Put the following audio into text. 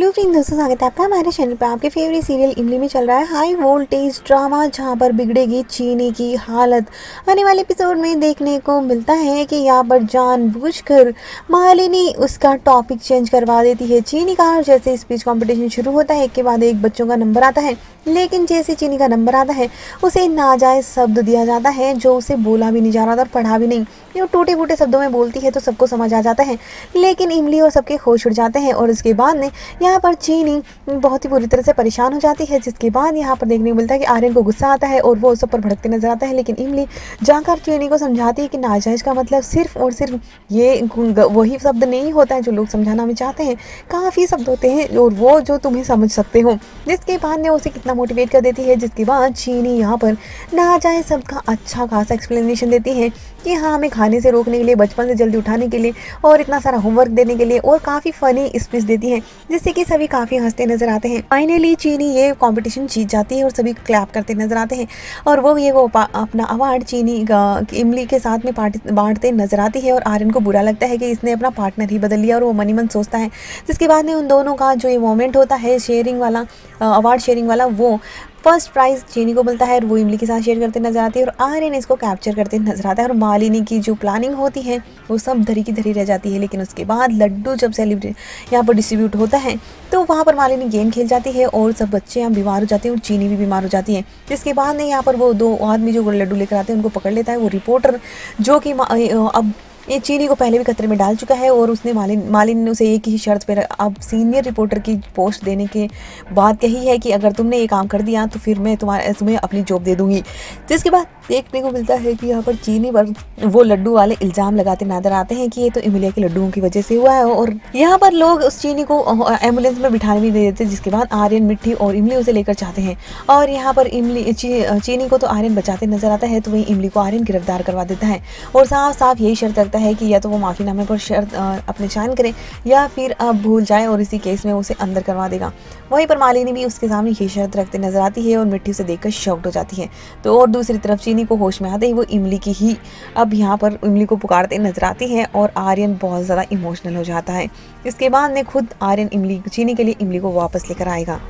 Hello friends, दोस्तों स्वागत है आपका हमारे चैनल पर। आपके फेवरेट सीरियल इमली में चल रहा है हाई वोल्टेज ड्रामा, जहां पर बिगड़ेगी चीनी की हालत। आने वाले एपिसोड में देखने को मिलता है कि यहाँ पर जानबूझकर मालिनी उसका टॉपिक चेंज करवा देती है चीनी का। जैसे स्पीच कंपटीशन शुरू होता है, एक के बाद एक बच्चों का नंबर आता है, लेकिन जैसे चीनी का नंबर आता है उसे नाजायज़ शब्द दिया जाता है जो उसे बोला भी नहीं जा रहा था और पढ़ा भी नहीं। ये टूटे फूटे शब्दों में बोलती है तो सबको समझ आ जाता है, लेकिन इमली और सबके होश उड़ जाते हैं। और उसके बाद में यहाँ पर चीनी बहुत ही बुरी तरह से परेशान हो जाती है, जिसके बाद यहाँ पर देखने को मिलता है कि आर्यन को गुस्सा आता है और वो सब पर भड़कते नजर आता है। लेकिन इमली जाकर चीनी को समझाती है कि नाजायज़ का मतलब सिर्फ और सिर्फ ये वही शब्द नहीं होता है जो लोग समझाना हमें चाहते हैं, काफ़ी शब्द होते हैं और वो जो तुम्हें समझ सकते हो। जिसके बाद में उसे कितना मोटिवेट कर देती है, जिसके बाद चीनी यहाँ पर नाजायज़ शब्द का अच्छा खासा एक्सप्लेनेशन देती है कि हाँ, हमें खाने से रोकने के लिए, बचपन से जल्दी उठाने के लिए और इतना सारा होमवर्क देने के लिए, और काफ़ी फ़नी स्पीच देती है जिससे कि सभी काफ़ी हंसते नजर आते हैं। फाइनली चीनी ये कंपटीशन जीत जाती है और सभी क्लैप करते नजर आते हैं और वो अपना अवार्ड चीनी इमली के साथ में बांटते नजर आती है। और आर्यन को बुरा लगता है कि इसने अपना पार्टनर ही बदल लिया और वो मनी मन सोचता है। जिसके बाद में उन दोनों का जो ये मोमेंट होता है शेयरिंग वाला, अवार्ड शेयरिंग वाला, वो फर्स्ट प्राइज़ चीनी को मिलता है और वो इमली के साथ शेयर करते नजर आती है और आर्यन इसको कैप्चर करते नजर आता है। और मालिनी की जो प्लानिंग होती है वो सब धरी की धरी रह जाती है। लेकिन उसके बाद लड्डू जब सेलिब्रेट यहाँ पर डिस्ट्रीब्यूट होता है तो वहाँ पर मालिनी गेम खेल जाती है और सब बच्चे यहाँ बीमार हो जाते हैं और चीनी भी बीमार हो जाती है। जिसके बाद में यहाँ पर वो दो आदमी जो लड्डू लेकर आते हैं उनको पकड़ लेता है वो रिपोर्टर, जो कि अब ये चीनी को पहले भी खतरे में डाल चुका है। और उसने मालिन ने उसे एक ही शर्त पर अब सीनियर रिपोर्टर की पोस्ट देने के बाद कही है कि अगर तुमने ये काम कर दिया तो फिर मैं तुम्हें अपनी जॉब दे दूंगी। जिसके बाद देखने को मिलता है कि यहाँ पर चीनी पर वो लड्डू वाले इल्ज़ाम लगाते नजर आते हैं कि ये तो इमलिया के लड्डुओं की वजह से हुआ है। और यहाँ पर लोग उस चीनी को एम्बुलेंस में बिठाने भी दे देते हैं। जिसके बाद आर्यन, मिट्टी और इमली उसे लेकर जाते हैं और यहाँ पर चीनी को तो आर्यन बचाते नजर आता है, तो वहीं इमली को आर्यन गिरफ्तार करवा देता है और साफ साफ यही शर्त रखता है कि या तो वो माफ़ीनामे पर शर्त अपने साइन करे या फिर अब भूल जाए और इसी केस में उसे अंदर करवा देगा। वहीं पर मालिनी भी उसके सामने यही शर्त रखते नजर आती है और मिट्टी उसे देखकर शॉक्ड हो जाती है। तो और दूसरी तरफ चीनी को होश में आते ही वो इमली की ही अब यहाँ पर इमली को पुकारते नजर आती है और आर्यन बहुत ज़्यादा इमोशनल हो जाता है। इसके बाद में खुद आर्यन चीनी के लिए इमली को वापस लेकर आएगा।